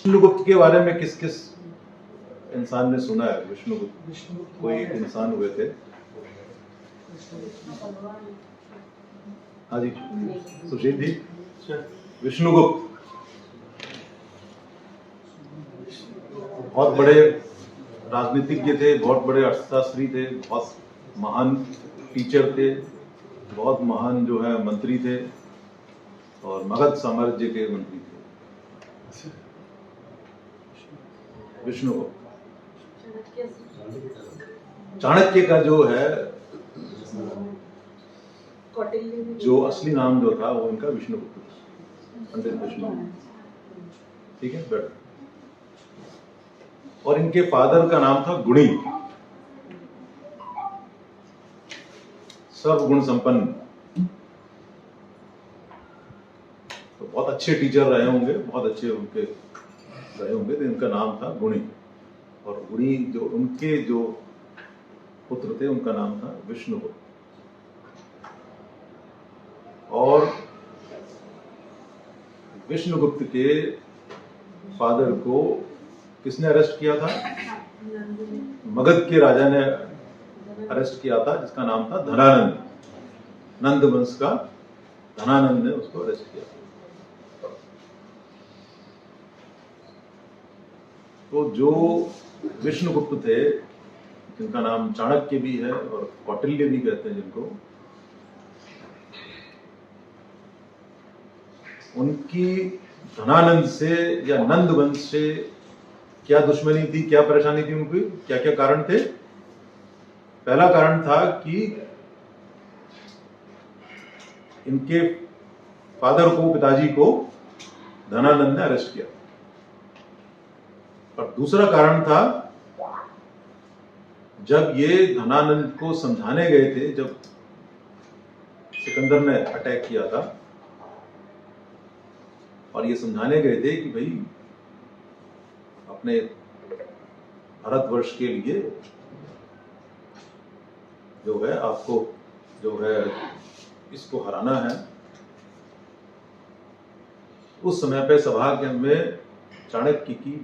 विष्णुगुप्त के बारे में किस किस इंसान ने सुना है? विष्णुगुप्त कोई एक इंसान हुए थे। हाँ जी सुशील जी। विष्णुगुप्त बहुत बड़े राजनीतिज्ञ थे, बहुत बड़े अर्थशास्त्री थे, बहुत महान टीचर थे, बहुत महान जो है मंत्री थे और मगध साम्राज्य के मंत्री थे। विष्णुगुप्त। चाणक्य का जो है जो असली नाम जो था वो इनका विष्णुगुप्त था, पंडित विष्णुगुप्त। ठीक है बेटा। और इनके फादर का नाम था गुणी, सर्वगुण संपन्न। तो बहुत अच्छे टीचर रहे होंगे, बहुत अच्छे उनके रहे होंगे, तो इनका नाम था गुणी। और गुणी जो उनके जो पुत्र थे उनका नाम था विष्णुगुप्त। और विष्णुगुप्त के फादर को किसने अरेस्ट किया था? मगध के राजा ने अरेस्ट किया था, जिसका नाम था धनानंद। नंद वंश का धनानंद ने उसको अरेस्ट किया। तो जो विष्णुगुप्त थे, जिनका नाम चाणक्य भी है और कौटिल्य भी कहते हैं जिनको, उनकी धनानंद से या नंद वंश से क्या दुश्मनी थी, क्या परेशानी थी उनकी, क्या क्या कारण थे? पहला कारण था कि इनके फादर को, पिताजी को धनानंद ने अरेस्ट किया। और दूसरा कारण था, जब ये धनानंद को समझाने गए थे, जब सिकंदर ने अटैक किया था और ये समझाने गए थे कि भाई अपने भारतवर्ष के लिए जो है आपको जो है इसको हराना है। उस समय पे सभा के में चाणक्य की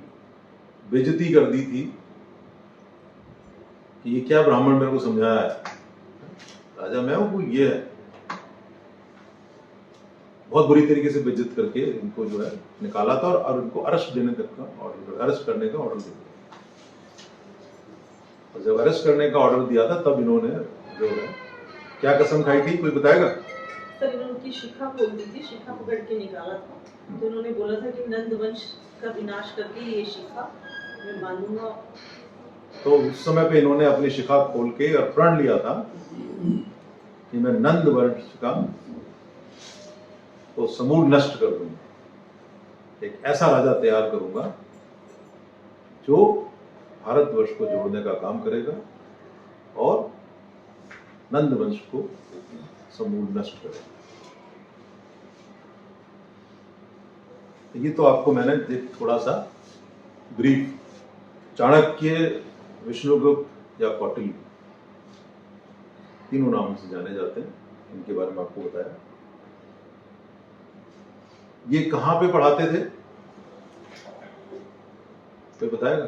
बेइज्जती कर दी थी कि ये क्या ब्राह्मण मेरे को समझाया है, राजा मैं हूं, ये है। बहुत बुरी तरीके से बेइज्जत करके इनको जो है निकाला था और इनको अरेस्ट देने तक का ऑर्डर, अरेस्ट करने का ऑर्डर दिया। और जब अरेस्ट करने का ऑर्डर दिया था तब इन्होंने जो है क्या कसम खाई थी, कोई बताएगा? सर इन्होंने उनकी शिखा खोल दी थी, शिखा पकड़ के निकाला था। तो इन्होंने बोला था कि नंद वंश का विनाश करके ये शिखा मैं बांधूंगा। तो उस समय पे इन्होंने अपनी शिखा खोल के और प्रण लिया था कि मैं नंद वंश का तो समूल नष्ट कर दूंगा, एक ऐसा राजा तैयार करूंगा जो भारतवर्ष को जोड़ने का काम करेगा और नंद वंश को समूल नष्ट करेगा। ये तो आपको मैंने एक थोड़ा सा ब्रीफ, चाणक्य, विष्णुगुप्त या कौटिल्य, तीनों नामों से जाने जाते हैं, इनके बारे में आपको बताया। ये कहां पे पढ़ाते थे, कोई बताएगा?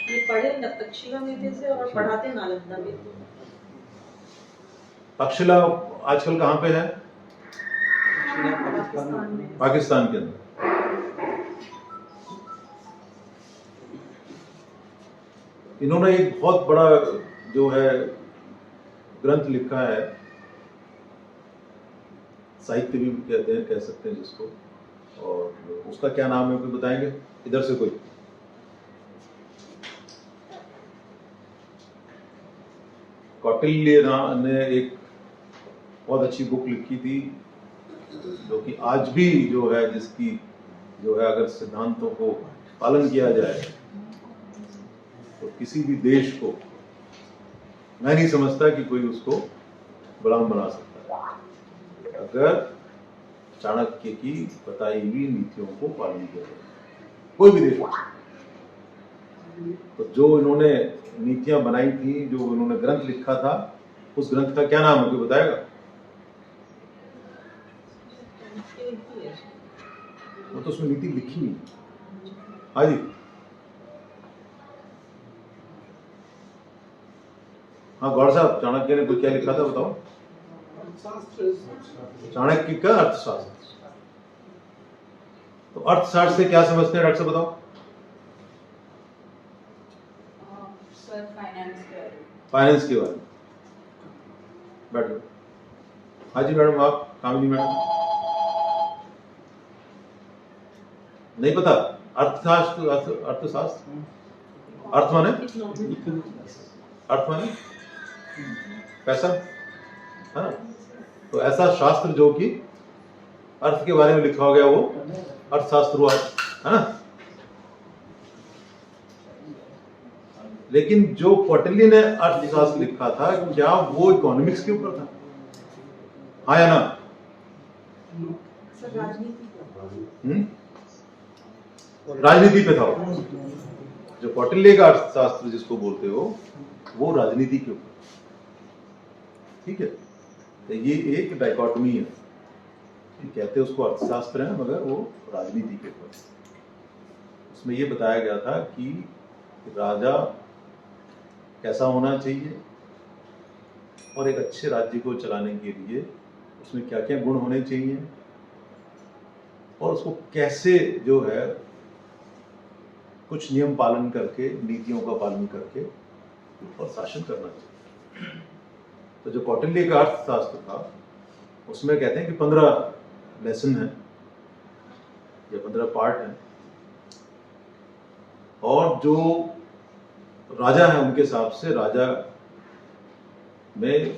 ये पढ़े तक्षशिला में थे और पढ़ाते नालंदा में थे। तक्षशिला आजकल कहां पे है? पाकिस्तान के अंदर। इन्होंने एक बहुत बड़ा जो है ग्रंथ लिखा है, साहित्य भी कहते हैं, कह सकते हैं जिसको, और उसका क्या नाम है, कोई बताएंगे इधर से? कोई कौटिल्य ने एक बहुत अच्छी बुक लिखी थी जो कि आज भी जो है, जिसकी जो है अगर सिद्धांतों को पालन किया जाए तो किसी भी देश को मैं नहीं समझता कि कोई उसको गुलाम बना सकता है, अगर चाणक्य की बताई हुई नीतियों को पालन किया जाए, कोई भी देश। तो जो इन्होंने नीतियां बनाई थी, जो इन्होंने ग्रंथ लिखा था, उस ग्रंथ का क्या नाम है, कोई बताएगा? वो तो उसमें नीति लिखी नहीं है। हाँ जी, हाँ गौर साहब, चाणक्य ने क्या लिखा था बताओ? चाणक्य का अर्थशास्त्र। तो अर्थशास्त्र से क्या समझते हैं डॉक्टर साहब बताओ? सर फाइनेंस के बारे में। बैठो। हाँ जी मैडम, आप कामिनी मैडम, नहीं पता? अर्थशास्त्र, अर्थशास्त्र, अर्थ माने पैसा, है ना? तो ऐसा शास्त्र जो कि अर्थ के बारे में लिखा हो गया वो अर्थशास्त्र हुआ, है ना? लेकिन जो कौटिल्य ने अर्थशास्त्र लिखा था, क्या वो इकोनॉमिक्स के ऊपर था? हाँ या ना? सर राजनीति राजनीति पे था वो। जो कौटिल्य का अर्थशास्त्र जिसको बोलते हो, वो राजनीति के ऊपर, ठीक है? तो ये एक डाइकोटमी है, कहते हैं उसको अर्थशास्त्र है, मगर वो राजनीति के ऊपर। उसमें ये बताया गया था कि राजा कैसा होना चाहिए और एक अच्छे राज्य को चलाने के लिए उसमें क्या क्या गुण होने चाहिए और उसको कैसे जो है कुछ नियम पालन करके, नीतियों का पालन करके और शासन करना चाहिए। तो जो कौटिल्य का अर्थशास्त्र था, उसमें कहते हैं कि 15 लेसन है या 15 पार्ट हैं, और जो राजा है उनके हिसाब से राजा में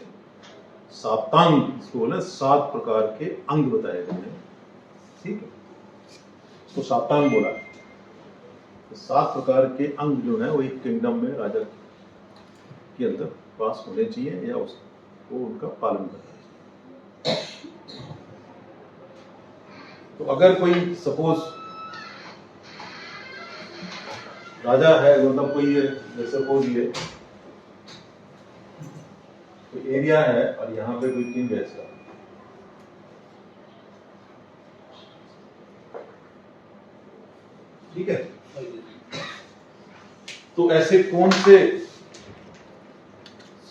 साप्तांग, इसको बोले 7 प्रकार के अंग बताए गए हैं, ठीक है? तो साप्तांग बोला है। तो 7 प्रकार के अंग जो है वो एक किंगडम में राजा के अंदर पास होने चाहिए या उसको उनका पालन करना चाहिए। तो अगर कोई सपोज राजा है, मतलब कोई सपोज ये कोई एरिया है और यहाँ पे कोई किंग है इसका, ठीक है? तो ऐसे कौन से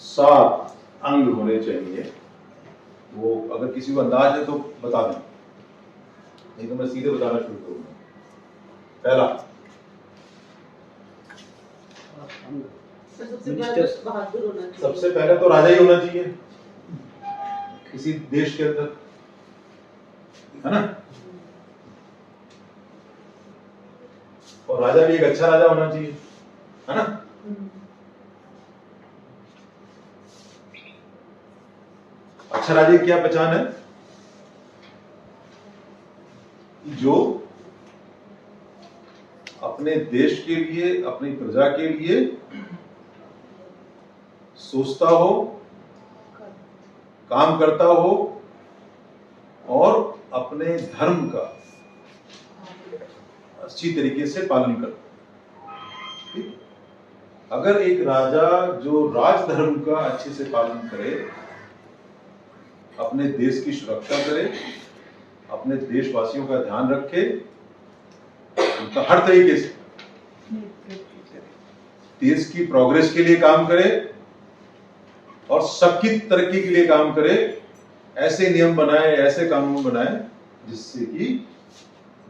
7 अंग होने चाहिए, वो अगर किसी को अंदाज है तो बता दें, नहीं तो मैं सीधे बताना शुरू करूंगा। पहला, सबसे पहले तो राजा ही होना चाहिए किसी देश के अंदर, है ना? और राजा भी एक अच्छा राजा होना चाहिए, है ना? अच्छा राजा की क्या पहचान है? जो अपने देश के लिए, अपनी प्रजा के लिए सोचता हो, काम करता हो और अपने धर्म का अच्छी तरीके से पालन करता हो, ठीक? अगर एक राजा जो राजधर्म का अच्छे से पालन करे, अपने देश की सुरक्षा करे, अपने देशवासियों का ध्यान रखे, उनका हर तरीके से देश की प्रोग्रेस के लिए काम करे और सबकी तरक्की के लिए काम करे, ऐसे नियम बनाए, ऐसे कानून बनाए जिससे कि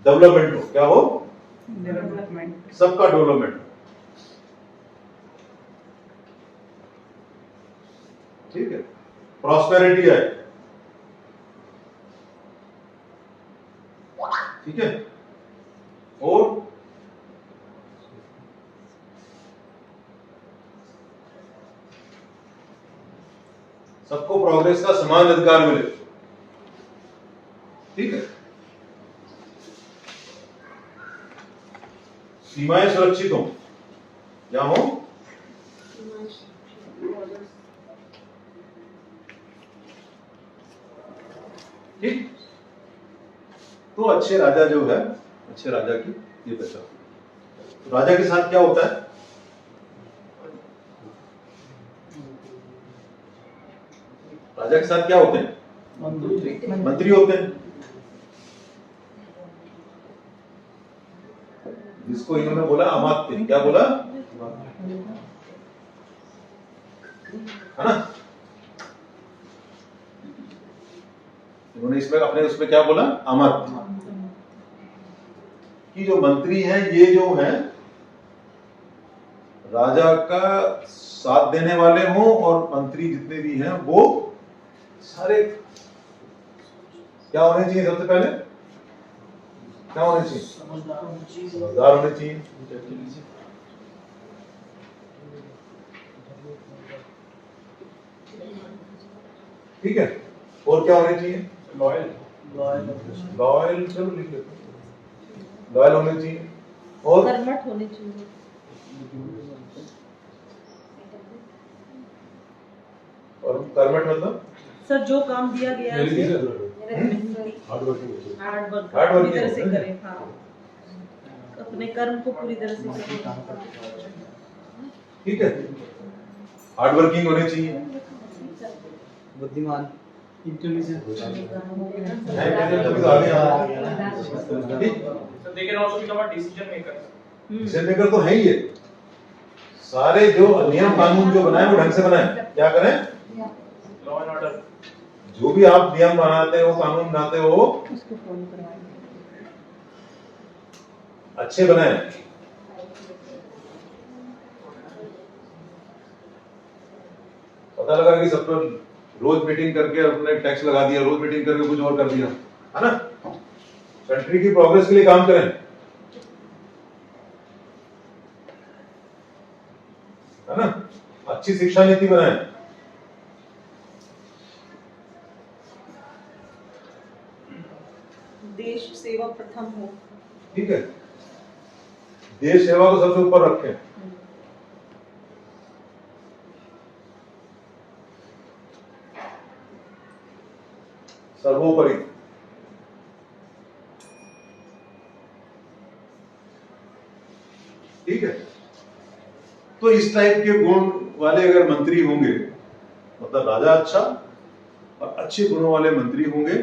डेवलपमेंट हो। क्या हो? डेवलपमेंट, सबका डेवलपमेंट हो, ठीक है? प्रॉस्पेरिटी है, ठीक है? और सबको प्रोग्रेस का समान अधिकार मिले, ठीक है? सीमाएं सुरक्षित हो, क्या हो? ठीक? तो अच्छे राजा जो है, अच्छे राजा की ये पहचान। तो राजा के साथ क्या होता है? राजा के साथ क्या होते हैं? मंत्री होते हैं। जिसको इन्होंने बोला अमात्य, क्या बोला, है ना। इन्होंने इसमें अपने उसमें क्या बोला, अमात्य, कि जो मंत्री हैं ये जो है राजा का साथ देने वाले हों, और मंत्री जितने भी हैं वो सारे क्या होने चाहिए, सबसे पहले क्या होने चाहिए, समझदार होने चाहिए। ठीक है, और क्या होने चाहिए, लॉयल, चलो लिख लेते हैं, लॉयल होने चाहिए, और कर्मठ होने चाहिए। और कर्मठ मतलब सर जो काम दिया गया है hard working hard work Hard पूरी working तरह से होना है। करें, हाँ अपने कर्म को पूरी तरह से करें। ठीक है, हार्ड वर्किंग होने चाहिए, बुद्धिमान, intelligent, they can also become a decision maker. Decision maker तो है ही है। सारे जो नियम कानून जो बनाए वो ढंग से बनाए, क्या करें, Law and order. जो भी आप नियम बनाते हो, कानून बनाते हो, उसको फॉलो करवाएं। अच्छे बनाए। पता लगा कि सब तो रोज मीटिंग करके अपने टैक्स लगा दिया, रोज मीटिंग करके कुछ और कर दिया, है ना। कंट्री की प्रोग्रेस के लिए काम करें, है ना। अच्छी शिक्षा नीति बनाएं, देश सेवा प्रथम हो। ठीक है, देश सेवा को सबसे ऊपर रखें। सर्वोपरि, ठीक है। तो इस टाइप के गुण वाले अगर मंत्री होंगे, मतलब राजा अच्छा और अच्छे गुणों वाले मंत्री होंगे,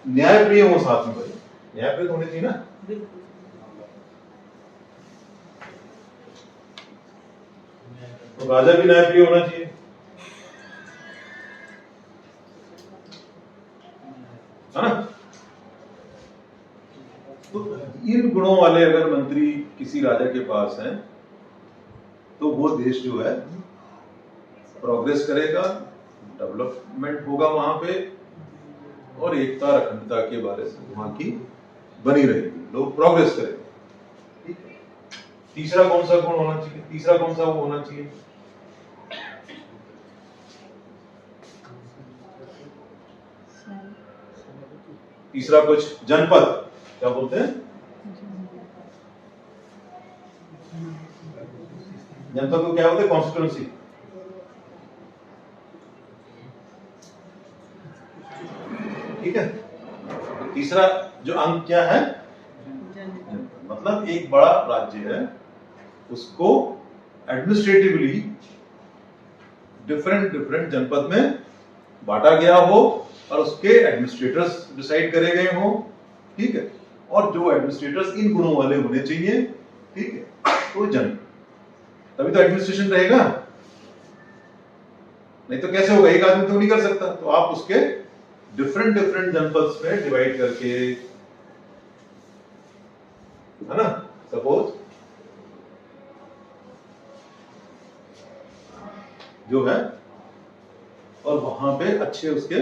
न्यायप्रिय हो साथ में, भाई न्यायप्रिय होने चाहिए ना। बिल्कुल। तो राजा भी न्यायप्रिय होना चाहिए, है ना। तो इन गुणों वाले अगर मंत्री किसी राजा के पास हैं तो वो देश जो है प्रोग्रेस करेगा, डेवलपमेंट होगा वहां पे, और एकता अखंडता के बारे में वहां की बनी रहेगी, लोग प्रोग्रेस करेंगे। ठीक है? तीसरा कौन सा गुण होना चाहिए, तीसरा कौन सा वो होना चाहिए, तीसरा कुछ जनपद क्या बोलते हैं, जनपद को क्या बोलते हैं, कॉन्स्टिट्यूंसी। ठीक है, तो तीसरा जो अंक क्या है, मतलब एक बड़ा राज्य है, उसको एडमिनिस्ट्रेटिवली डिफरेंट डिफरेंट जनपद में बांटा गया हो, और उसके एडमिनिस्ट्रेटर्स डिसाइड करे गए हो। ठीक है, और जो एडमिनिस्ट्रेटर्स इन गुणों वाले होने चाहिए, ठीक है, तो तभी तो एडमिनिस्ट्रेशन रहेगा, नहीं तो कैसे होगा, एक आदमी तो नहीं कर सकता। तो आप उसके डिफरेंट डिफरेंट जनपद में डिवाइड करके, है ना, सपोज जो है, और वहां पे अच्छे उसके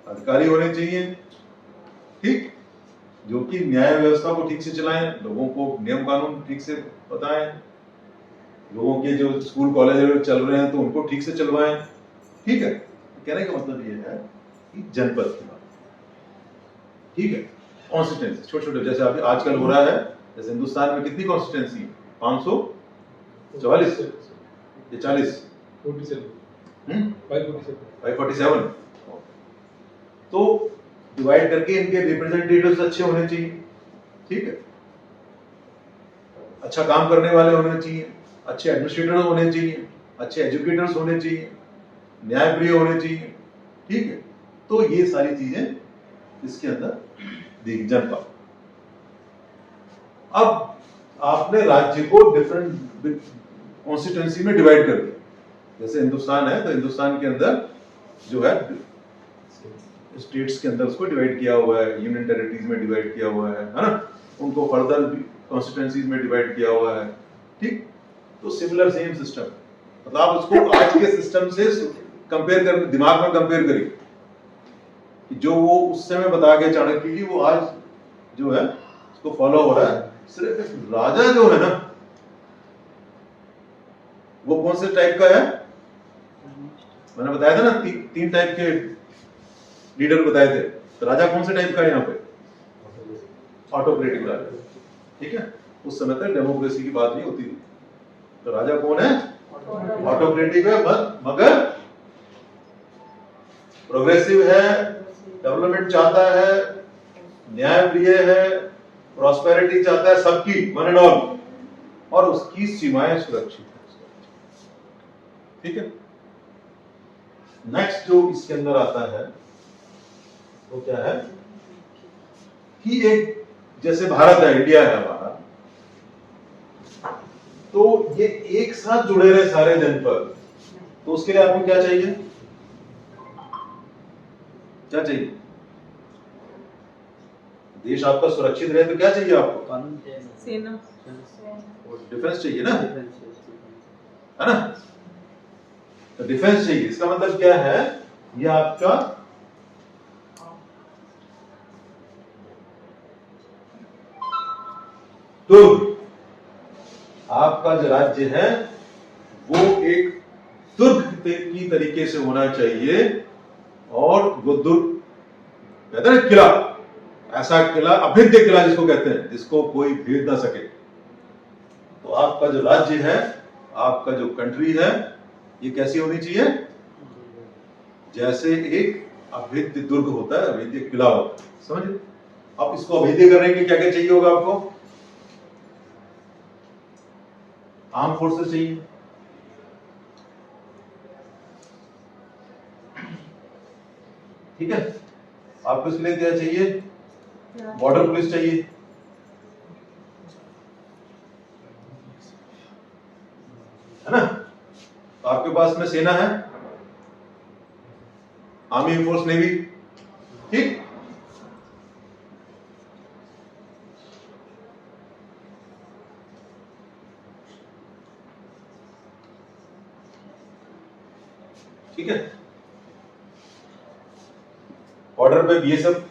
अधिकारी होने चाहिए, ठीक, जो कि न्याय व्यवस्था को ठीक से चलाएं, लोगों को नियम कानून ठीक से बताएं, लोगों के जो स्कूल कॉलेज चल रहे हैं तो उनको ठीक से चलवाएं। ठीक है, कहने का मतलब ये है कि जनपद की बात, ठीक है, कॉन्स्टिट्यूंसी छोटे छोटे, जैसे अभी आजकल हो रहा है, जैसे हिंदुस्तान में कितनी कॉन्स्टिट्यूंसी है, 544 या 40, 547, तो डिवाइड करके इनके रिप्रेजेंटेटिव्स अच्छे होने चाहिए। ठीक है, अच्छा काम करने वाले होने चाहिए, अच्छे एडमिनिस्ट्रेटर होने चाहिए, अच्छे एजुकेटर्स होने चाहिए, न्यायप्रिय होने चाहिए। ठीक है, तो ये सारी चीजें इसके अंदर दी जनपद। अब आपने राज्य को डिफरेंट कॉन्स्टिट्यूंसी में डिवाइड कर दिया। जैसे हिंदुस्तान है तो हिंदुस्तान के अंदर जो है स्टेट्स के अंदर उसको डिवाइड किया हुआ है, यूनियन टेरिटरीज में डिवाइड किया हुआ है ना, उनको फर्दर कॉन्स्टिट्यूंसीज में डिवाइड किया हुआ है। ठीक, तो सिमिलर सेम सिस्टम, मतलब आप उसको आज के सिस्टम से कंपेयर कर, दिमाग में कंपेयर करिए कि जो वो उस समय बता के चाणक्य जी वो आज जो है उसको फॉलो हो रहा है। सिर्फ राजा जो है ना वो कौन से टाइप का है, मैंने बताया था ना तीन टाइप के लीडर बताए थे, तो राजा कौन से टाइप का है यहाँ पे, ऑटोक्रेटिक राजा। ठीक है, उस समय तक डेमोक्रेसी की बात नहीं होती थी। तो राजा कौन है, ऑटोक्रेटिक है, मगर प्रोग्रेसिव है, डेवलपमेंट चाहता है, न्यायप्रिय है, प्रॉस्पेरिटी चाहता है सबकी, वन एंड ऑल, और उसकी सीमाएं सुरक्षित है। ठीक है, नेक्स्ट जो इसके अंदर आता है वो क्या है कि एक जैसे भारत है, इंडिया है हमारा, तो ये एक साथ जुड़े रहे सारे जनपद, तो उसके लिए आपको क्या चाहिए, क्या चाहिए, देश आपका सुरक्षित रहे तो क्या चाहिए आपको, सेना, डिफेंस चाहिए ना, है ना, तो डिफेंस चाहिए। इसका मतलब क्या है, ये आपका दुर्ग, आपका जो राज्य है वो एक दुर्ग की तरीके से होना चाहिए, और वो दुर्ग कहते हैं किला, ऐसा किला, अभेद्य किला जिसको कहते हैं, जिसको कोई भेद ना सके। तो आपका जो राज्य है, आपका जो कंट्री है, ये कैसी होनी चाहिए, जैसे एक अभेद्य दुर्ग होता है, अभेद्य किला होता है, समझे। अब इसको अभेद्य करने के क्या क्या चाहिए होगा आपको, आर्म फोर्सेस चाहिए, ठीक है, आपको इसके लिए क्या चाहिए, बॉर्डर पुलिस चाहिए, है ना, तो आपके पास में सेना है, आर्मी फोर्स नेवी, ठीक, ठीक है, बॉर्डर पे बीएसएफ,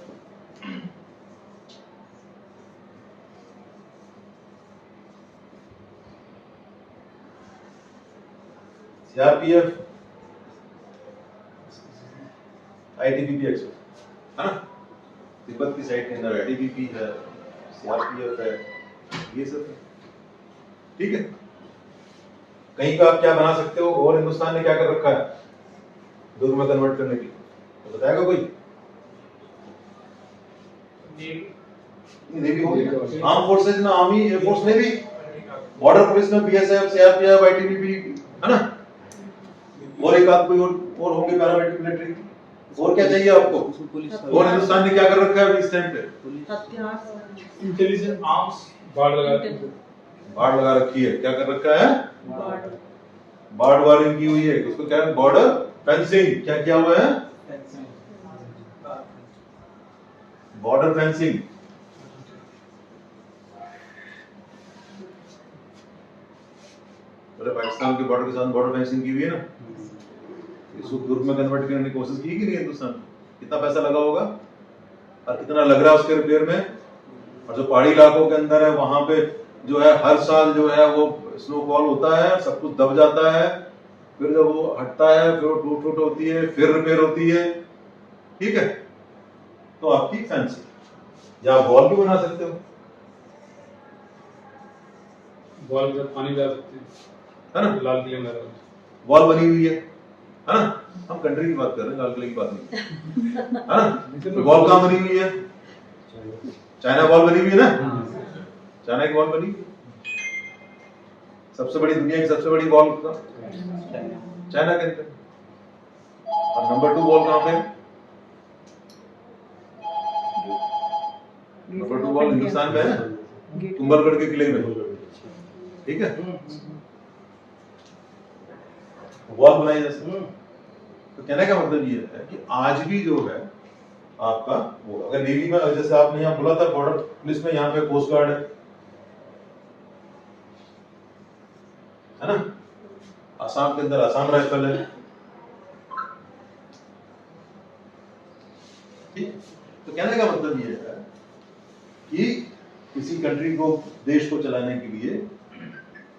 सीआरपीएफ, आईटीबीपी एक्सो, है ना, तिब्बत की साइड के अंदर आईटीबीपी है, सीआरपीएफ है, बीएसएफ है, ठीक है। कहीं का आप क्या बना सकते हो, और हिंदुस्तान ने क्या कर रखा है दुर्ग में कन्वर्ट करने के लिए, तो बताएगा कोई, नेवी हो गया, आर्म फोर्सेज में army, air force, navy, border police में बीएसएफ, सीआरपीएफ, आईटीबीपी, है ना, और एक आध कोई और होंगे पैरामिलिट्री, और क्या चाहिए आपको, और हिंदुस्तान ने क्या कर रखा है इस टाइम पे, हथियार, इंटेलिजेंस, आर्म्स, बाढ़ लगा रखी है, क्या कर रखा है, बाढ़ वारिंग की हुई है, उसको क्या है, बॉर्डर फेंसिंग, क्या किया हुआ है, बॉर्डर फेंसिंग, पाकिस्तान के बॉर्डर के साथ बॉर्डर फेंसिंग की हुई है ना, इसको दुर्ग में कन्वर्ट करने की कोशिश की कि नहीं हिंदुस्तान, कितना पैसा लगा होगा और कितना लग रहा है उसके रिपेयर में, और जो पहाड़ी इलाकों के अंदर है वहां पे जो है हर साल जो है वो स्नोफॉल होता है, सब कुछ दब जाता है, फिर जब वो हटता है फिर वो टूट फूट होती है, फिर रिपेयर होती है, ठीक है, तो आपकी फैंसी, या आप वॉल भी बना सकते हो, बॉल में पानी डाल सकते है ना, हैं, लाल किले में वॉल बनी हुई है ना, हम कंट्री की बात कर रहे हैं, लाल किले की बात नहीं, है ना, वॉल कहाँ बनी हुई है, चाइना वॉल बनी हुई है ना, चाइना की वॉल बनी, सबसे बड़ी, दुनिया की सबसे बड़ी वॉल चाइना के अंदर, और नंबर 2 वॉल कहाँ पे, नंबर 2 वॉल हिंदुस्तान में है, कुंभलगढ़ के किले में, ठीक है, वॉल बनाई जा सकती है। तो कहने का मतलब ये है कि आज भी जो है आपका वो, अगर नेवी में जैसे आपने यहाँ बोला था बॉर्डर पुलिस में, यहाँ पे कोस्ट गार्ड है ना, आसाम के अंदर आसाम राइफल है, ठीक। तो कहने का मतलब ये है कि किसी कंट्री को, देश को चलाने के लिए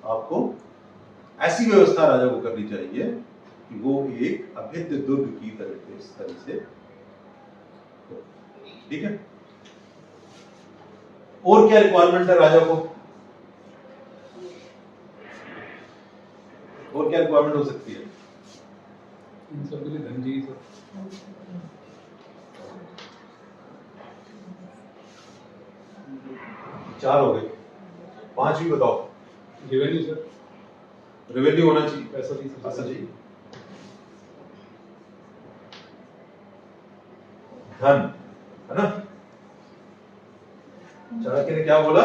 आपको ऐसी व्यवस्था राजा को करनी चाहिए कि वो एक अभेद्य दुर्ग की तरह इस तरह से, ठीक है। और क्या रिक्वायरमेंट है राजा को, और क्या रिक्वायरमेंट हो सकती है? इन सब के लिए धन चाहिए सर। चार हो गए, पांचवी बताओ। रेवेन्यू सर, रेवेन्यू होना चाहिए, पैसा चाहिए सर। पैसा चाहिए, धन, है ना। चाणक्य ने क्या बोला?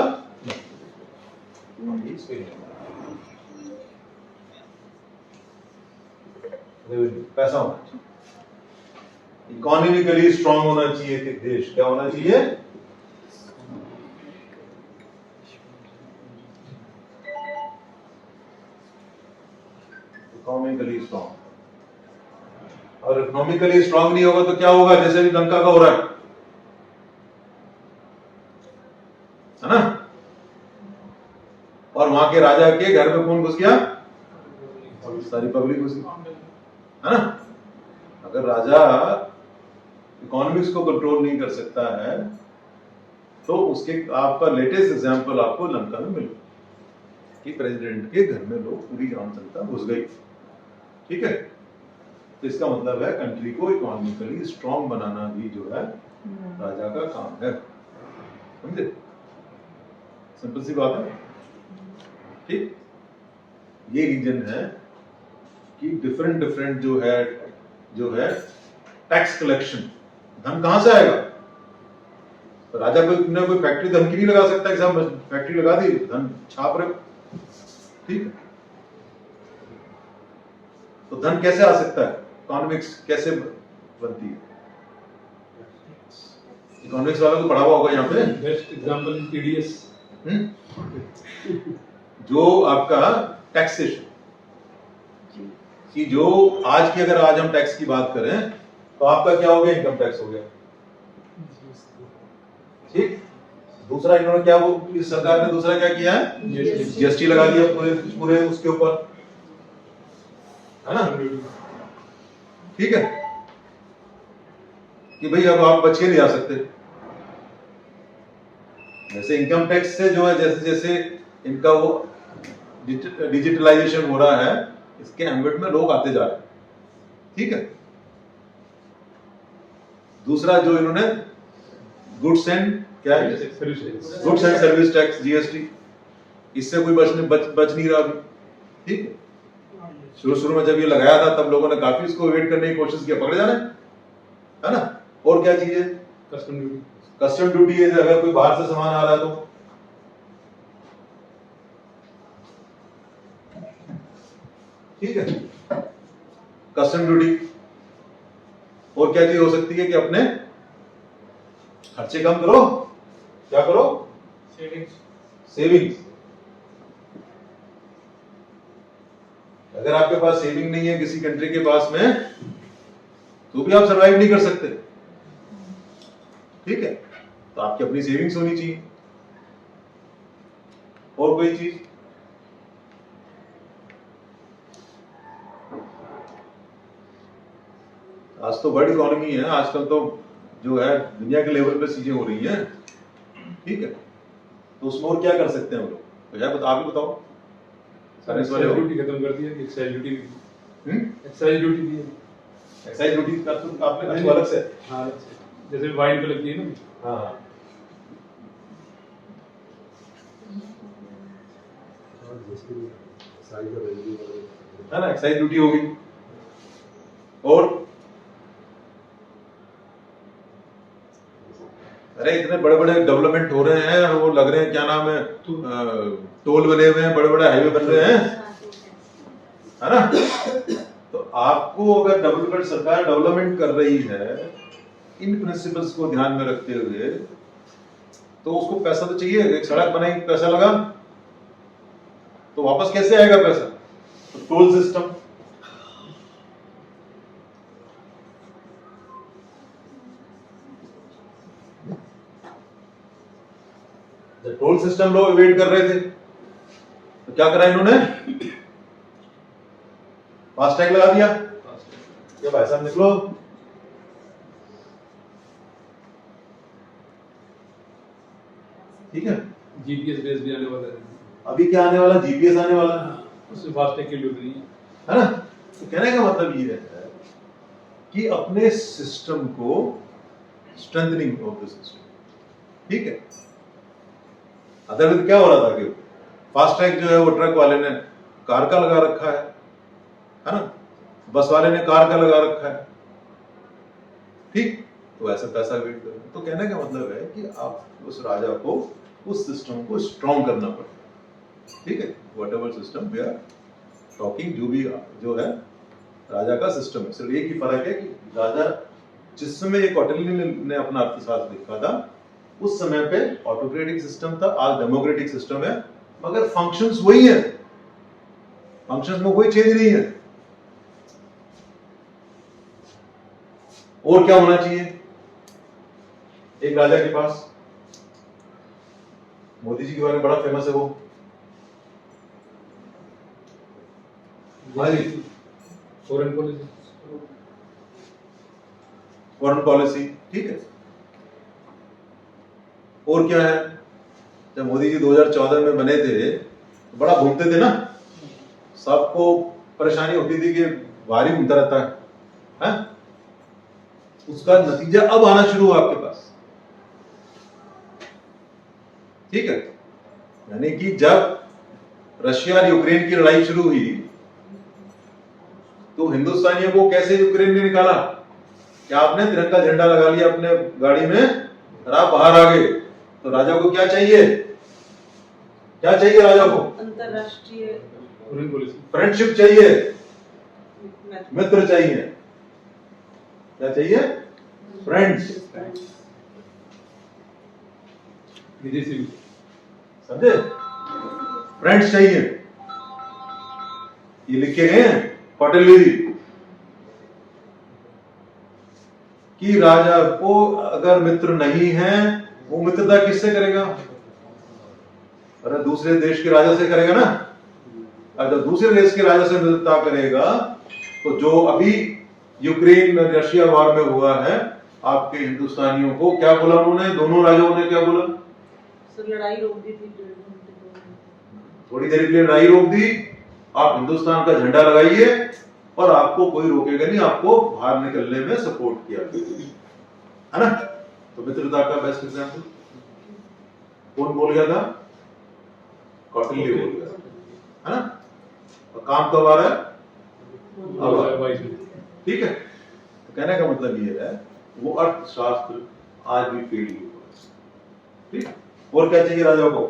रेवेन्यू, पैसा होना चाहिए। इकोनॉमिकली स्ट्रांग होना चाहिए कि देश, क्या होना चाहिए? Economically strong. और इकोनॉमिकली स्ट्रांग नहीं होगा तो क्या होगा? जैसे भी लंका का हो रहा है ना, और वहां के राजा के घर में कौन घुस गया? सारी पब्लिक घुस गई, है ना। अगर राजा इकोनॉमिक्स को कंट्रोल नहीं कर सकता है तो उसके, आपका लेटेस्ट एग्जांपल आपको लंका में मिला कि प्रेसिडेंट के घर में लोग, पूरी आम जनता घुस गई, ठीक है। तो इसका मतलब है कंट्री को इकोनॉमिकली स्ट्रांग बनाना भी जो है राजा का काम है, समझे? सिंपल सी बात है, ठीक। ये रीजन है कि डिफरेंट डिफरेंट जो है टैक्स कलेक्शन, धन कहां से आएगा? तो राजा कोई फैक्ट्री धन की नहीं लगा सकता कि साहब फैक्ट्री लगा दी, धन छाप रहे, ठीक है। तो धन कैसे आ सकता है? इकोनॉमिक्स कैसे बनती है? इकोनॉमिक्स वालों को पढ़ा हुआ होगा यहाँ पे। Best example in TDS. जो आपका टैक्सेशन कि जो आज की, अगर आज हम टैक्स की बात करें तो आपका क्या हो गया? इनकम टैक्स हो गया, ठीक। दूसरा इन्होंने क्या, वो इस सरकार ने दूसरा क्या किया है? जीएसटी लगा दिया पूरे उसके ऊपर, है ना, ठीक है, कि भाई अब आप बच के नहीं आ सकते। जैसे इनकम टैक्स से जो है, जैसे जैसे इनका वो डिजिटलाइजेशन हो रहा है, इसके एम्बेड में लोग आते जा रहे हैं, ठीक है। दूसरा जो इन्होंने गुड्स एंड क्या है, goods and service tax, GST, इससे कोई बच नहीं रहा अभी, ठीक है। शुरू में जब ये लगाया था तब लोगों ने काफी इसको अवॉइड करने की कोशिश किया, पकड़े जाने, है ना। और क्या चीज है? Custom duty. कस्टम ड्यूटी है, अगर कोई बाहर से सामान आ रहा है तो, ठीक है, कस्टम ड्यूटी। और क्या चीज हो सकती है कि अपने खर्चे कम करो, क्या करो? सेविंग्स। अगर आपके पास सेविंग नहीं है किसी कंट्री के पास में, तो भी आप सरवाइव नहीं कर सकते, ठीक है। तो आपकी अपनी सेविंग्स होनी चाहिए। और कोई चीज? आज तो वर्ल्ड इकोनॉमी है, आजकल तो जो है दुनिया के लेवल पे चीजें हो रही हैं, ठीक है। तो उसमें और क्या कर सकते हैं हम लोग? तो यार आप ही बताओ। एक्साइज ड्यूटी खत्म कर दिया, एक्साइज ड्यूटी भी, एक्साइज ड्यूटी भी है। एक्साइज ड्यूटी का तो आपने अच्छी अलग से, हाँ, जैसे वाइन पे लगती है ना। हाँ, है ना, एक्साइज ड्यूटी होगी। और अरे इतने बड़े बड़े डेवलपमेंट हो रहे हैं और वो लग रहे हैं, क्या नाम है, टोल बने हुए हैं, बड़े बड़े हाईवे बन रहे हैं, है ना। तो आपको अगर डेवलपमेंट, सरकार डेवलपमेंट कर रही है इन प्रिंसिपल्स को ध्यान में रखते हुए, तो उसको पैसा तो चाहिए। एक सड़क बनाई, पैसा लगा, तो वापस कैसे आएगा पैसा? तो टोल सिस्टम, टोल सिस्टम लोग वेट कर रहे थे, तो क्या करा इन्होंने? फास्टैग लगा दिया। क्या भाई साहब निकलो, ठीक है। जीपीएस बेस भी आने वाला है, अभी क्या आने वाला? जीपीएस आने वाला उससे फास्टैग की ड्यूटी नहीं है ना। तो कहने का मतलब ये है कि अपने सिस्टम को स्ट्रेंथनिंग ऑफ द सिस्टम, ठीक है। अदरवाइज क्या हो रहा था कि फास्टैग जो है वो ट्रक वाले ने कार का लगा रखा है ना, बस वाले ने कार का लगा रखा है, ठीक। तो ऐसा पैसा वेट कर। तो कहने का मतलब है कि आप उस राजा को, उस सिस्टम को स्ट्रॉन्ग करना पड़ता है, ठीक है। Whatever system we are talking, जो भी जो है राजा का सिस्टम है। सिर्फ एक ही फर्क है कि राजा जिस समय ये कौटिल्य ने अपना अर्थशास्त्र लिखा था उस समय पे ऑटोक्रेटिक सिस्टम था, आज डेमोक्रेटिक सिस्टम है, मगर फंक्शंस वही है, फंक्शंस में कोई चेंज नहीं है। और क्या होना चाहिए एक राजा के पास? मोदी जी के बारे में बड़ा फेमस है वो, है। फॉरेन पॉलिसी, फॉरेन पॉलिसी, ठीक है। और क्या है? जब मोदी जी 2014 में बने थे तो बड़ा घूमते थे ना, सबको परेशानी होती थी कि भारी घूमता रहता है? उसका नतीजा अब आना शुरू हुआ आपके पास, ठीक है। यानी कि जब रशिया और यूक्रेन की लड़ाई शुरू हुई तो हिंदुस्तानियों को कैसे यूक्रेन ने निकाला? क्या आपने तिरंगा झंडा लगा लिया अपने गाड़ी में और आप बाहर आ गए? तो राजा को क्या चाहिए? क्या चाहिए राजा को? अंतरराष्ट्रीय फॉरेन पॉलिसी, फ्रेंडशिप चाहिए, मित्र चाहिए। क्या चाहिए? फ्रेंड्स, विदेशी भी। समझे? फ्रेंड्स चाहिए। ये लिखे गए हैं कौटिल्य जी कि राजा को अगर मित्र नहीं है, वो मित्रता किससे करेगा? अरे दूसरे देश के राजा से करेगा ना। अगर दूसरे देश के राजा से मित्रता करेगा तो जो अभी यूक्रेन रशिया वॉर में हुआ है, आपके हिंदुस्तानियों को क्या बोला उन्होंने? दोनों राजाओं ने क्या बोला? सर लड़ाई रोक दी थी, थोड़ी देर के लिए लड़ाई रोक दी, आप हिंदुस्तान का झंडा लगाइए और आपको कोई रोकेगा नहीं, आपको बाहर निकलने में सपोर्ट किया, है ना। तो मित्रता का बेस्ट एग्जांपल कौन बोल गया था? कौटिल्य बोल गया, है ना। और काम कब आ रहा है? ठीक है। तो कहने का मतलब ये है वो अर्थशास्त्र आज भी फेल हुआ, ठीक। और क्या चाहिए राजा को?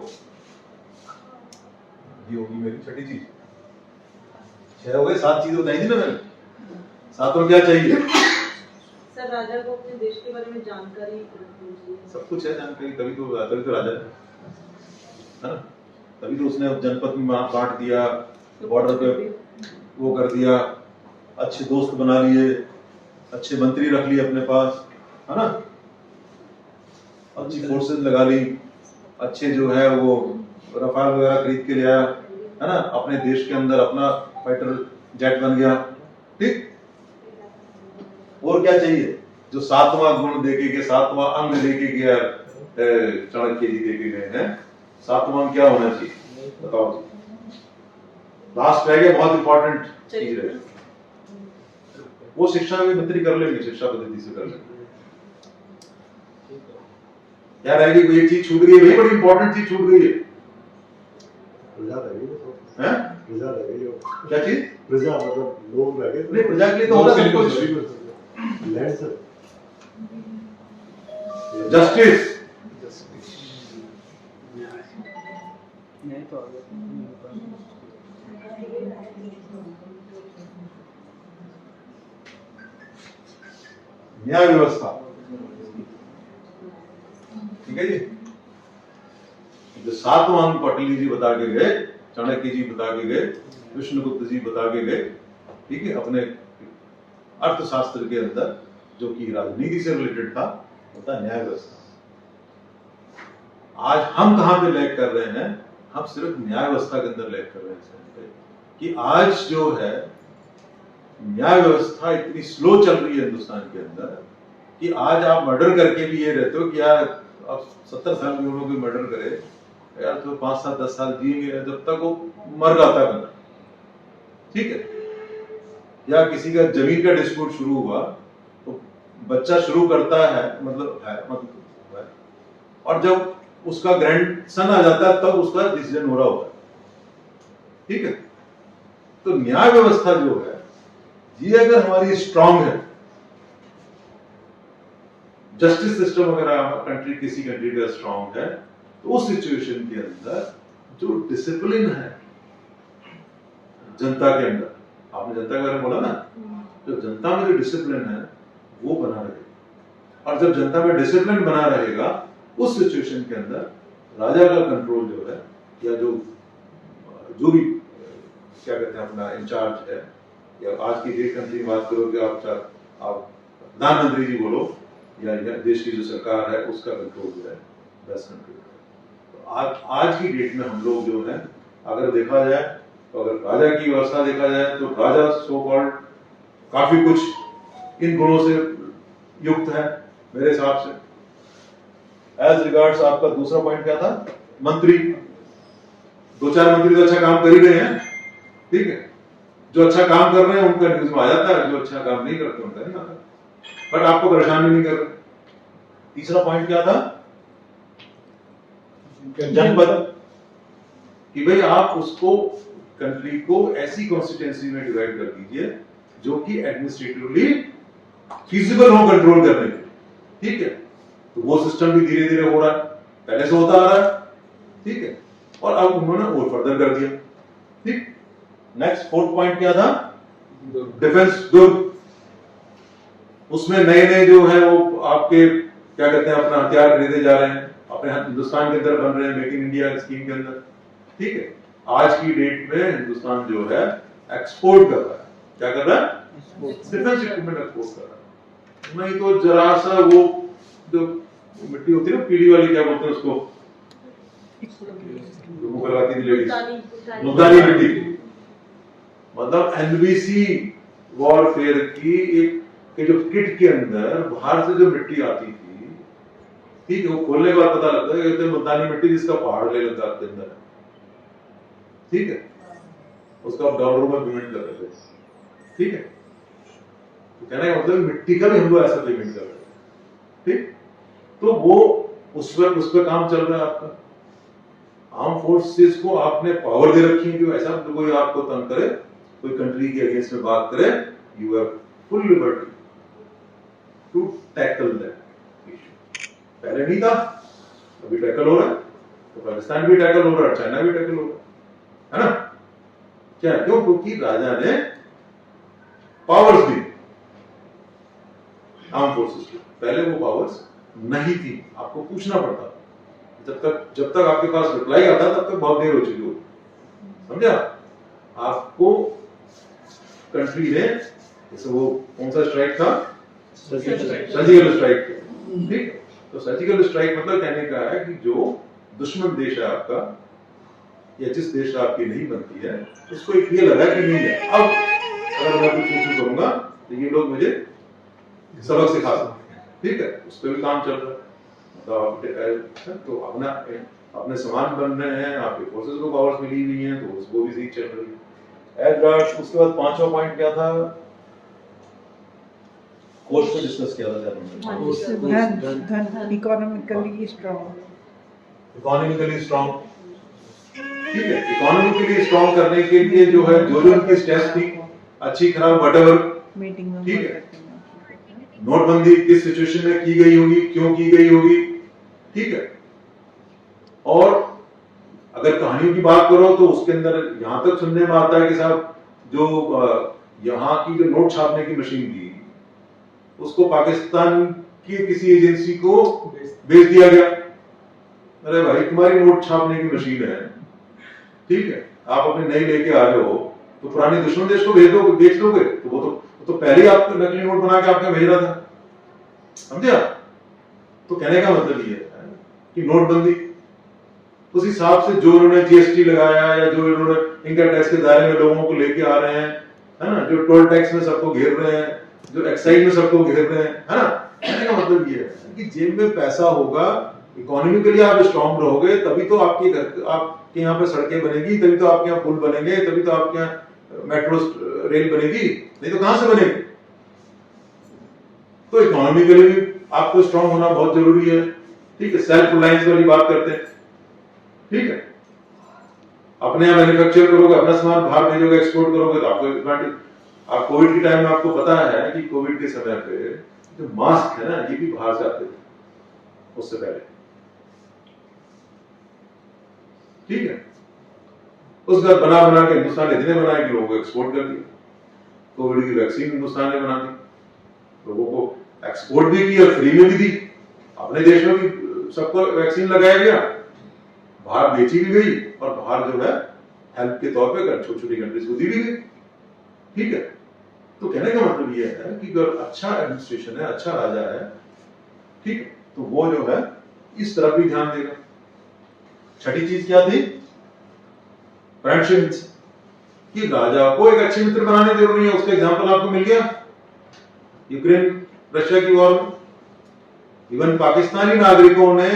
ये होगी मेरी छठी चीज। 6 हो गए, 7 चीजें बताई थी ना मैंने। 7 और क्या चाहिए? सर राजा को अपने देश के बारे में जानकारी रखनी चाहिए। सब कुछ है जानकारी, तभी तो राजा है ना। तभी तो उसने जनपद में बांट दिया, बॉर्डर पे वो कर दिया, अच्छे दोस्त बना लिए, अच्छे मंत्री रख लिए अपने पास, है ना। अच्छी फोर्सेस लगा ली, अच्छे जो है वो रफाल वगैरह खरीद के ले आया, है ना। अपने देश के अंदर अपना फाइटर जेट बन गया, ठीक। और क्या चाहिए? जो 7वां गुण देके के 7वां अंग देके गया चाणक्य जी देके गए हैं, 7वां क्या होना चाहिए बताओ जी। लास्ट रह गया, बहुत इंपॉर्टेंट चीज है वो। शिक्षा में मंत्री कर लेंगे, शिक्षा पद्धति से कर लेंगे। क्या रह गई? एक चीज छूट गई भाई, बड़ी इंपॉर्टेंट चीज छूट गई है। प्रजा रह गई तो हैं? प्रजा रह गई। क्या चीज? प्रजा मतलब लोग रह गए। नहीं, प्रजा के लिए तो होगा सब कुछ। लैंड सर, जस्टिस, नहीं तो आ गया। न्याय व्यवस्था, ठीक है जी। जो सातवां अंग पाटिल जी बता के गए, चाणक्य जी बता के गए, विष्णुगुप्त जी बता के गए, ठीक है, अपने अर्थशास्त्र के अंदर, जो कि राजनीति से रिलेटेड था, होता न्याय व्यवस्था। आज हम कहां पे लैग कर रहे हैं? हम सिर्फ न्याय व्यवस्था के अंदर लैग कर रहे हैं कि आज जो है न्याय व्यवस्था इतनी स्लो चल रही है हिंदुस्तान के अंदर कि आज आप मर्डर करके भी ये रहते हो कि यार अब 70 साल की उम्र में मर्डर करे यार तो 5 साल 10 साल जिएंगे जब तक वो मर जाता बंदा, ठीक है। या किसी का जमीन का डिस्प्यूट शुरू हुआ तो बच्चा शुरू करता है, मतलब है, और जब उसका ग्रैंड सन आ जाता है तब उसका डिसीजन हो रहा होता है, ठीक है। तो न्याय व्यवस्था जो है ये अगर हमारी स्ट्रांग है, जस्टिस सिस्टम अगर कंट्री किसी कंट्री का स्ट्रांग है, तो उस सिचुएशन के अंदर जो डिसिप्लिन है जनता के अंदर, आपने जनता के बारे में बोला ना, जो जनता में जो डिसिप्लिन है वो बना रहेगा। और जब जनता में डिसिप्लिन बना रहेगा उस सिचुएशन के अंदर राजा का कंट्रोल जो है, या जो भी क्या कहते हैं अपना इंचार्ज है, या आज की डेट कंट्री की बात करोगे आप प्रधानमंत्री जी बोलो, या देश की जो सरकार है उसका कंट्रोल जो है बेस्ट कंट्रोल है। तो आज की डेट में हम लोग जो है अगर देखा जाए तो अगर राजा की व्यवस्था देखा जाए तो राजा सो कॉल्ड काफी कुछ इन गुणों से युक्त है मेरे हिसाब से। एज रिगार्ड्स आपका दूसरा पॉइंट क्या था? मंत्री, 2-4 मंत्री तो अच्छा काम कर ही रहे हैं, ठीक है। जो अच्छा काम कर रहे हैं उनका न्यूज में आ जाता है, जो अच्छा काम नहीं करते उनका नहीं आता, बट आपको परेशान भी नहीं कर रहे। तीसरा पॉइंट क्या था? जनपद, कि भाई आप उसको कंट्री को ऐसी कॉन्स्टिट्यूएंसी में डिवाइड कर दीजिए जो कि एडमिनिस्ट्रेटिवली फीजिबल हो कंट्रोल करने के, ठीक है। तो वो सिस्टम भी धीरे धीरे हो रहा है, पहले से होता आ रहा है, ठीक है। और अब उन्होंने और फर्दर कर दिया, ठीक। नेक्स्ट 4th पॉइंट क्या था? डिफेंस दुर्ग, उसमें नए नए जो है वो आपके क्या कहते हैं अपना हथियार खरीदे जा रहे हैं, अपने हिंदुस्तान के अंदर बन रहे हैं, मेक इन इंडिया स्कीम के अंदर, ठीक है। आज की डेट में हिंदुस्तान जो है एक्सपोर्ट कर रहा है, क्या कर रहा है? डिफेंस इक्विपमेंट एक्सपोर्ट कर रहा है। नहीं तो जरा सा वो जो मिट्टी होती है ना पीली वाली, क्या बोलते हैं उसको, वो करवाती थी लेडीज, मुल्तानी मिट्टी, मतलब एनबीसी वॉरफेयर की एक के जो किट के अंदर बाहर से जो मिट्टी आती थी, ठीक है, वो खोलने के बाद पता लगता है कि मुल्तानी मिट्टी जिसका पहाड़ ले लद्दाख के अंदर है, ठीक है, उसका आप डॉलरों में पेमेंट कर रहे थे, ठीक है। तो कहने का मतलब मिट्टी का भी हम लोग ऐसा पेमेंट कर रहे हैं, ठीक। तो वो उस पर काम चल रहा है आपका। आर्म फोर्सेस को आपने पावर दे रखी है कि ऐसा कोई आपको तंग करे, कोई कंट्री के अगेंस्ट में बात करे, you have full liberty to tackle that issue. पहले नहीं था, अभी टैकल हो रहा है, तो पाकिस्तान भी टैकल हो रहा है, चाइना भी टैकल हो रहा है ना। क्या? क्यों? क्योंकि राजा ने पावर्स दी आर्म फोर्सेस को, पहले वो पावर्स नहीं थी, आपको पूछना पड़ता। जब तक आपके पास रिप्लाई आता तब तक बहुत देर हो चुकी होगी, समझा? आपको कंट्री ने, जैसे वो कौन सा स्ट्राइक था? सर्जिकल स्ट्राइक, ठीक। तो सर्जिकल स्ट्राइक मतलब कहने का है कि जो दुश्मन देश है आपका, या जिस देश से आपकी नहीं बनती है, उसको एक ये लगा कि नहीं है, अब अगर मैं कुछ चूचू करूंगा तो ये लोग मुझे सबक सिखा सकते हैं, ठीक है। उस पर भी काम चल रहा है। तो अपने समान बन रहे हैं, आपके फोर्सेस को पावर्स मिली हुई हैं, तो उसको भी सीख चल रही है। एडवर्ड, उसके बाद 5वां पॉइंट क्या था? कोर्स पे डिस्कस किया था धन इकोनॉमिकली स्ट्रांग, इकोनॉमिकली स्ट्रांग, ठीक है। इकोनॉमिकली स्ट्रांग करने के लिए जो है जो उनकी स्टेप्स थी, अच्छी खराब व्हाटएवर, मीटिंग में ठीक है। नोटबंदी किस सिचुएशन में की गई होगी, क्यों की गई होगी, ठीक है। और अगर कहानियों की बात करो तो उसके अंदर यहाँ तक सुनने में आता है कि साहब जो यहाँ की जो नोट छापने की मशीन थी उसको पाकिस्तान की किसी एजेंसी को बेच दिया गया। अरे भाई, तुम्हारी नोट छापने की मशीन है, ठीक है, आप अपने नई लेके आ रहे हो तो पुराने दुश्मन देश को भेज दो, बेच दोगे तो वो तो पहले ही आपको नकली नोट बना के आपके भेज रहा था, समझे आप? तो कहने का मतलब ये है कि नोटबंदी उस हिसाब से जो उन्होंने जीएसटी लगाया या जो उन्होंने इनकम टैक्स के दायरे में लोगों को लेके आ रहे हैं, है ना, जो टोल टैक्स में सबको घेर रहे हैं, जो एक्साइज में सबको घेर रहे हैं, है ना, कहने का मतलब ये है कि जेब में पैसा होगा, इकोनॉमिकली आप स्ट्रॉन्ग रहोगे, तभी तो आपके यहाँ पे सड़कें बनेगी, तभी तो आपके यहाँ पुल बनेंगे, तभी तो आपके यहाँ मेट्रो रेल बनेगी, नहीं तो कहां से बनेगी? तो इकोनॉमिकली भी आपको स्ट्रॉन्ग होना बहुत जरूरी है, ठीक है। सेल्फ रिलायंस वाली बात करते हैं, ठीक है, अपने यहाँ मैन्युफैक्चर करोगे, अपना सामान बाहर भेजोगे, एक्सपोर्ट करोगे तो आपको एडवांटेज। आप कोविड के टाइम में आपको पता है कि कोविड के समय पे जो मास्क है ना, ये भी बाहर से आते थे उससे पहले, ठीक है। उसका बना के हिंदुस्तान ने इतने बनाए कि लोगों को एक्सपोर्ट कर दिया। कोविड की वैक्सीन हिंदुस्तान ने बना दी, लोगों को एक्सपोर्ट भी की और फ्री में भी दी। अपने देश में भी सबको वैक्सीन लगाया गया, बाहर बेची भी गई और बाहर जो है हेल्प के तौर पे छोटी छोटी कंट्रीज को दी भी गई, ठीक है। तो कहने का मतलब ये है कि अगर अच्छा एडमिनिस्ट्रेशन है, अच्छा राजा है, ठीक है, तो वो जो है इस तरफ भी ध्यान देगा। छठी चीज क्या थी? फ्रेंडशिप, कि राजा को एक अच्छे मित्र बनाने जरूरी है। उसका एग्जांपल आपको मिल गया यूक्रेन रशिया की वॉर में। इवन पाकिस्तानी नागरिकों ने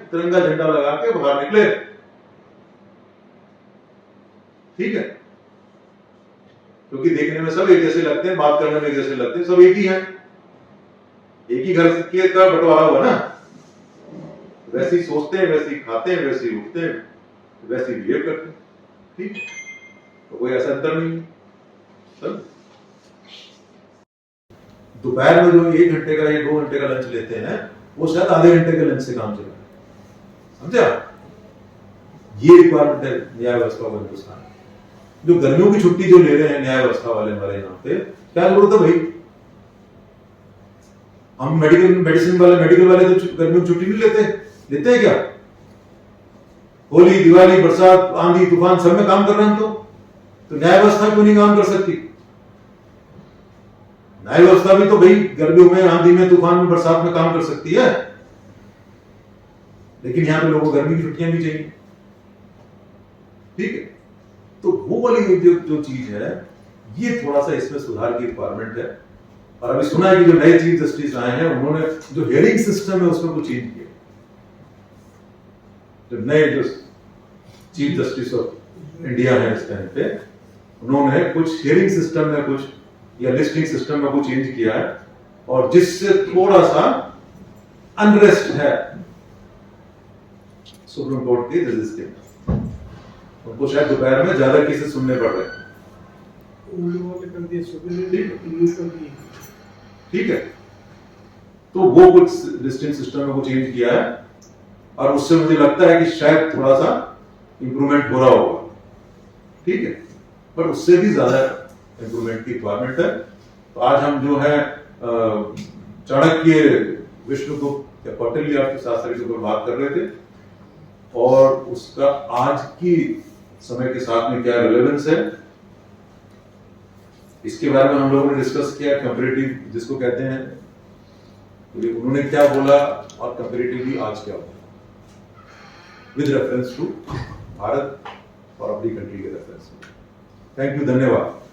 तिरंगा झंडा लगा के बाहर निकले, ठीक है, क्योंकि देखने में सब एक जैसे लगते हैं, बात करने में एक जैसे लगते हैं, सब एक ही हैं, एक ही घर के का बंटवारा हुआ ना, वैसे ही सोचते हैं, वैसे ही खाते हैं, वैसे ही उठते हैं, वैसे ही बिहेव करते हैं, ठीक है। तो कोई ऐसा अंतर नहीं है। दोपहर में जो 1 घंटे का या 2 घंटे का लंच लेते हैं, वो शायद आधे घंटे के लंच से काम चल रहा है, समझे आप? ये रिक्वायरमेंट है न्याय व्यवस्था का हिंदुस्तान। जो गर्मियों की छुट्टी जो ले रहे हैं न्याय व्यवस्था वाले हमारे यहाँ पे, क्या जरूरत है भाई? हम मेडिकल वाले तो गर्मियों की छुट्टी नहीं लेते हैं क्या? होली, दिवाली, बरसात, आंधी तूफान सब में काम कर रहे हैं हम तो न्याय व्यवस्था क्यों नहीं काम कर सकती? न्याय व्यवस्था भी तो भाई गर्मियों में, आंधी में, तूफान में, बरसात में काम कर सकती है, लेकिन यहां पे लोगों को गर्मी की छुट्टियां भी चाहिए, ठीक है। तो वो वाली जो चीज है, ये थोड़ा सा इसमें सुधार की रिक्वायरमेंट है। और अभी सुना है कि जो नए चीफ जस्टिस आए हैं, उन्होंने जो हियरिंग सिस्टम है उसमें कुछ चेंज किया। जो नए जो चीफ जस्टिस ऑफ इंडिया है इस टाइम पे, उन्होंने कुछ हियरिंग सिस्टम में कुछ या लिस्टिंग सिस्टम में कुछ चेंज किया है, और जिससे थोड़ा सा अनरेस्ट है सुप्रीम कोर्ट के जजेस के। उनको शायद दोपहर में ज्यादा केसेस सुनने पड़ रहे हैं, ठीक है। तो वो कुछ लिस्टिंग सिस्टम में कुछ चेंज किया है, और उससे मुझे लगता है कि शायद थोड़ा सा इंप्रूवमेंट हो रहा होगा, ठीक है। पर उससे भी ज्यादा इंप्रूवमेंट की रिक्वायरमेंट है। तो आज हम जो है चाणक्य, विष्णुगुप्त या कौटिल्य अर्थशास्त्र के ऊपर बात कर रहे थे, और उसका आज की समय के साथ में क्या रिलेवेंस है, इसके बारे में हम लोगों ने डिस्कस किया। कंपैरेटिव जिसको कहते हैं, तो उन्होंने क्या बोला और कंपैरेटिवली आज क्या बोला, विद रेफरेंस टू भारत और अपनी कंट्री के रेफरेंस। थैंक यू, धन्यवाद।